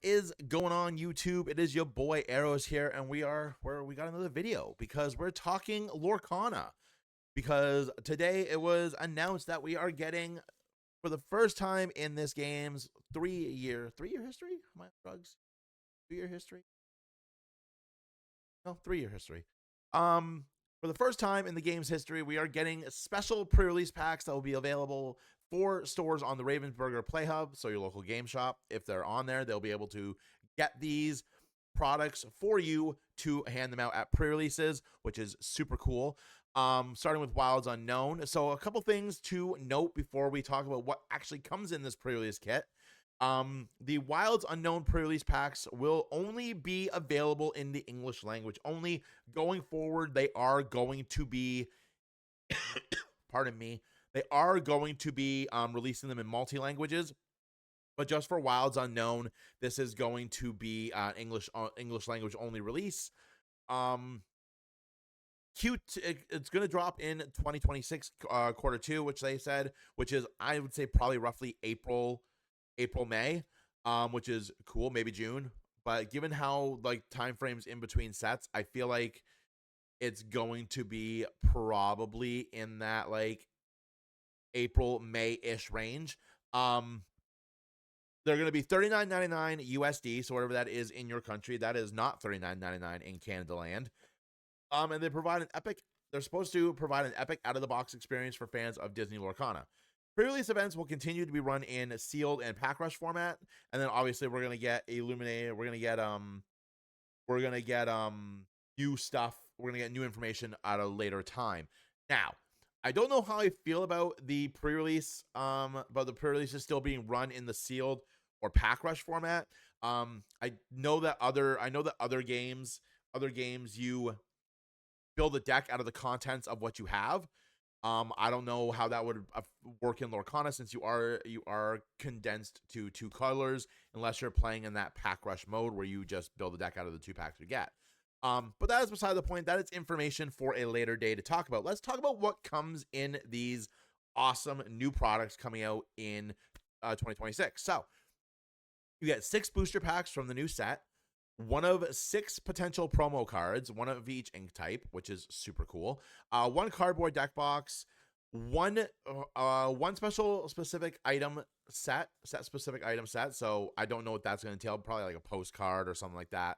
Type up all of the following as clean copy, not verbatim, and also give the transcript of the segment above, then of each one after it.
is going on YouTube? It is your boy Arrows here, and we got another video because we're talking Lorcana. Because today it was announced that we are getting, for the first time in this game's three-year history. Am I on drugs? 2-year history? No, 3-year history. For the first time in the game's history, we are getting special pre-release packs that will be available for stores on the Ravensburger Play Hub, so your local game shop. If they're on there, they'll be able to get these products for you to hand them out at pre-releases, which is super cool. Starting with Wilds Unknown. So a couple things to note before we talk about what actually comes in this pre-release kit. The Wilds Unknown pre-release packs will only be available in the English language only. Going forward, they are going to be pardon me, they are going to be releasing them in multi-languages, but just for Wilds Unknown, this is going to be English language only release. It's going to drop in 2026 quarter 2, which they said, which is, I would say, probably roughly April, May, which is cool, maybe June. But given how like time frames in between sets, I feel like it's going to be probably in that like April, May-ish range. They're going to be $39.99 USD, so whatever that is in your country, that is not $39.99 in Canada land. And they provide an epic. They're supposed to provide an epic out-of-the-box experience for fans of Disney Lorcana. Pre-release events will continue to be run in sealed and pack rush format, and then obviously we're gonna get Illuminated. We're gonna get new stuff. We're gonna get new information at a later time. Now, I don't know how I feel about the pre-release. About the pre-releases still being run in the sealed or pack rush format. I know that other games you build a deck out of the contents of what you have. I don't know how that would work in Lorcana, since you are condensed to 2 colors, unless you're playing in that pack rush mode where you just build a deck out of the 2 packs you get. But that is beside the point. That is information for a later day to talk about. Let's talk about what comes in these awesome new products coming out in 2026. So you get 6 booster packs from the new set. 1 of 6 potential promo cards, 1 of each ink type, which is super cool. 1 cardboard deck box, one specific item set. So I don't know what that's going to entail. Probably like a postcard or something like that.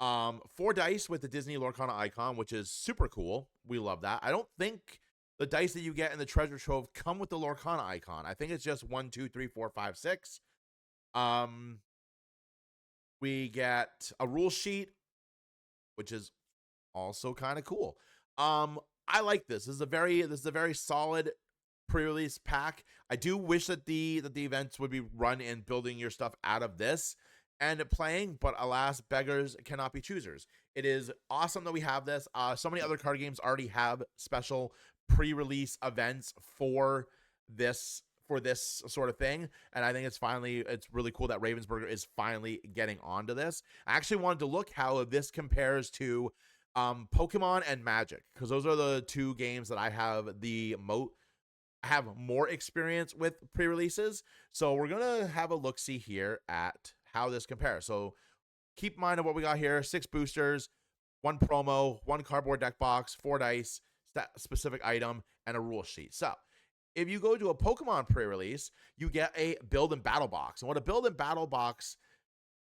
4 dice with the Disney Lorcana icon, which is super cool. We love that. I don't think the dice that you get in the treasure trove come with the Lorcana icon. I think it's just 1, 2, 3, 4, 5, 6. We get a rule sheet, which is also kind of cool. I like this. This is a very solid pre-release pack. I do wish that the events would be run in building your stuff out of this and playing, but alas, beggars cannot be choosers. It is awesome that we have this. So many other card games already have special pre-release events for this sort of thing, and I think it's really cool that Ravensburger is finally getting onto this. I actually wanted to look how this compares to Pokemon and Magic, because those are the 2 games that I have more experience with pre-releases. So we're gonna have a look-see here at how this compares. So keep in mind of what we got here: 6 boosters, 1 promo, 1 cardboard deck box, 4 dice, specific item, and a rule sheet. So if you go to a Pokemon pre-release, you get a build and battle box. And what a build and battle box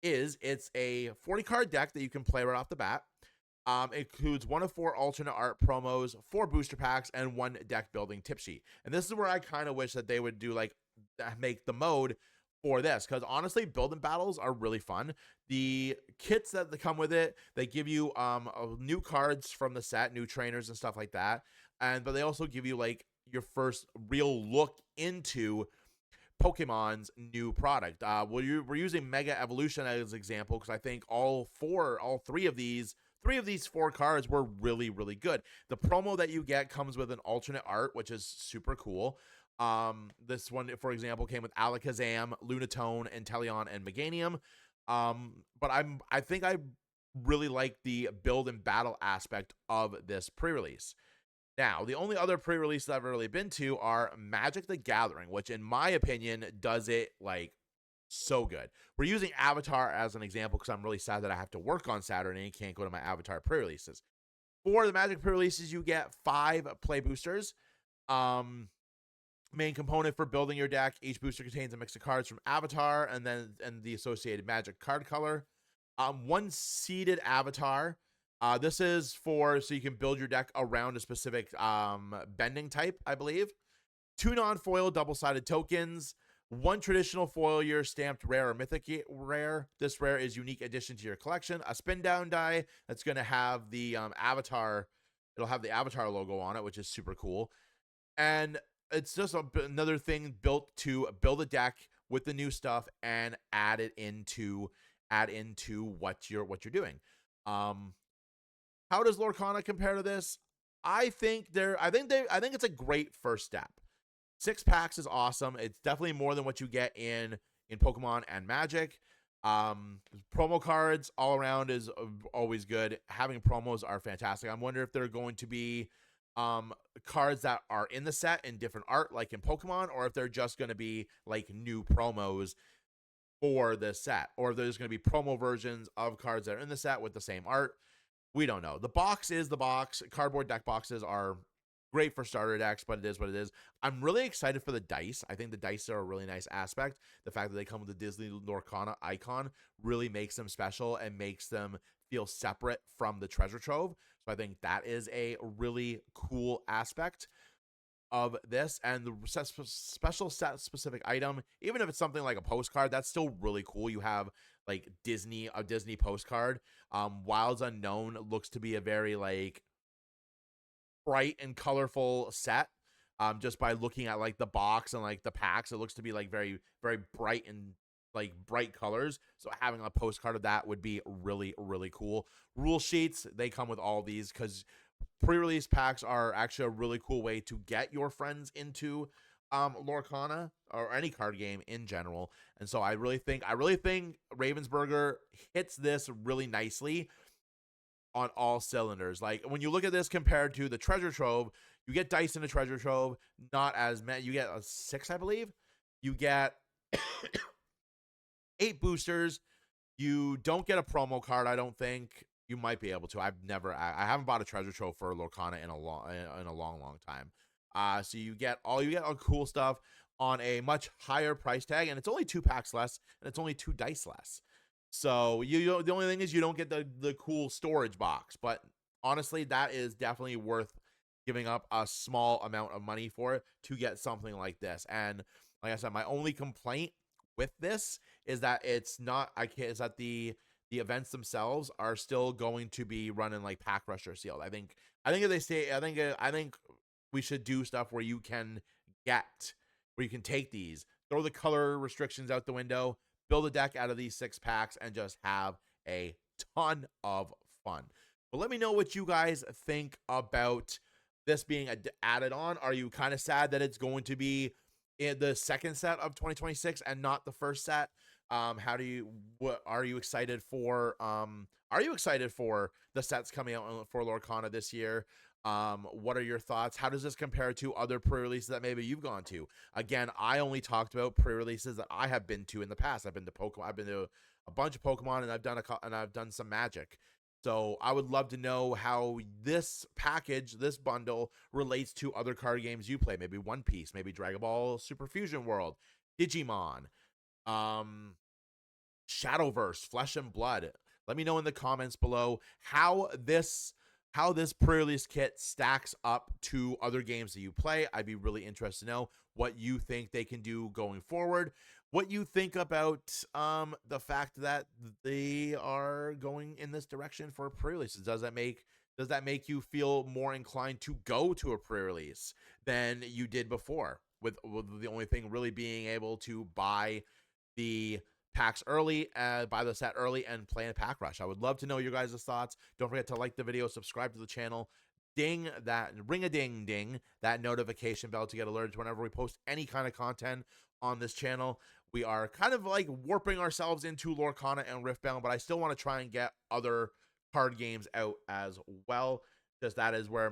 is, it's a 40-card deck that you can play right off the bat. It includes 1 of 4 alternate art promos, 4 booster packs, and 1 deck building tip sheet. And this is where I kind of wish that they would do make the mode for this, because honestly, build and battles are really fun. The kits that come with it, they give you new cards from the set, new trainers and stuff like that. But they also give you like your first real look into Pokemon's new product. We're using Mega Evolution as an example, because I think all 3 of these 4 cards were really, really good. The promo that you get comes with an alternate art, which is super cool. This one, for example, came with Alakazam, Lunatone, Inteleon, and Meganium. But I think I really like the build and battle aspect of this pre-release. Now, the only other pre-releases I've really been to are Magic the Gathering, which in my opinion does it like So good. We're using Avatar as an example because I'm really sad that I have to work on Saturday and can't go to my Avatar pre-releases. For the Magic pre-releases, you get 5 play boosters. Main component for building your deck. Each booster contains a mix of cards from Avatar and the associated Magic card color. 1 seeded Avatar. This is for so you can build your deck around a specific bending type, I believe. 2 non-foil double-sided tokens. 1 traditional foil year stamped rare or mythic rare. This rare is unique addition to your collection. A spin down die that's going to have the Avatar. It'll have the Avatar logo on it, which is super cool. And it's just another thing built to build a deck with the new stuff and add into what you're doing. How does Lorcana compare to this? I think it's a great first step. 6 packs is awesome. It's definitely more than what you get in Pokemon and Magic. Promo cards all around is always good. Having promos are fantastic. I wonder if they're going to be cards that are in the set in different art like in Pokemon, or if they're just going to be like new promos for the set, or if there's going to be promo versions of cards that are in the set with the same art. We don't know. The box is the box. Cardboard deck boxes are great for starter decks, but it is what it is. I'm really excited for the dice. I think the dice are a really nice aspect. The fact that they come with the Disney Lorcana icon really makes them special and makes them feel separate from the treasure trove. So I think that is a really cool aspect of this. And the special set specific item, even if it's something like a postcard, that's still really cool. You have like a Disney postcard. Wilds Unknown looks to be a very like bright and colorful set. Just by looking at like the box and like the packs, it looks to be like very, very bright and like bright colors. So having a postcard of that would be really, really cool. Rule sheets, they come with all these because pre-release packs are actually a really cool way to get your friends into Lorcana or any card game in general. And so I really think Ravensburger hits this really nicely on all cylinders. Like when you look at this compared to the treasure trove, you get dice in the treasure trove, not as many. You get 6, I believe. You get 8 boosters. You don't get a promo card, I don't think. You might be able to. I haven't bought a treasure trove for Lorcana in a long time. So you get all cool stuff on a much higher price tag, and it's only 2 packs less, and it's only 2 dice less. So the only thing is you don't get the cool storage box, but honestly, that is definitely worth giving up a small amount of money for it to get something like this. And like I said, my only complaint with this is that it's not. Is that the events themselves are still going to be running like pack rusher sealed. I think if they stay, I think we should do stuff where you can take these, throw the color restrictions out the window, build a deck out of these 6 packs, and just have a ton of fun. But let me know what you guys think about this being added on. Are you kind of sad that it's going to be in the second set of 2026 and not the first set? What are you excited for? Are you excited for the sets coming out for Lorcana this year? What are your thoughts? How does this compare to other pre-releases that maybe you've gone to? Again, I only talked about pre-releases that I have been to in the past. I've been to Pokemon. I've been to a bunch of Pokemon, and I've done some Magic. So I would love to know how this package, this bundle, relates to other card games you play. Maybe One Piece, maybe Dragon Ball Super Fusion World, Digimon, Shadowverse, Flesh and Blood. Let me know in the comments below how this pre-release kit stacks up to other games that you play. I'd be really interested to know what you think they can do going forward. What you think about the fact that they are going in this direction for pre-releases. Does that make you feel more inclined to go to a pre-release than you did before? With the only thing really being able to buy the packs early, buy the set early, and play in pack rush. I would love to know your guys' thoughts. Don't forget to like the video, subscribe to the channel, ring a ding that notification bell to get alerted whenever we post any kind of content on this channel. We are kind of like warping ourselves into Lorcana and Riftbound, but I still want to try and get other card games out as well, because that is where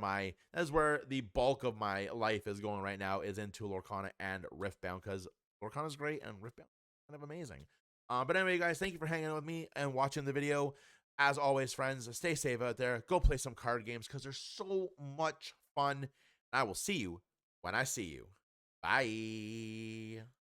the bulk of my life is going right now, is into Lorcana and Riftbound, because Lorcana is great and Riftbound kind of amazing. But anyway, guys, thank you for hanging out with me and watching the video. As always, friends, stay safe out there. Go play some card games because they're so much fun. I will see you when I see you. Bye.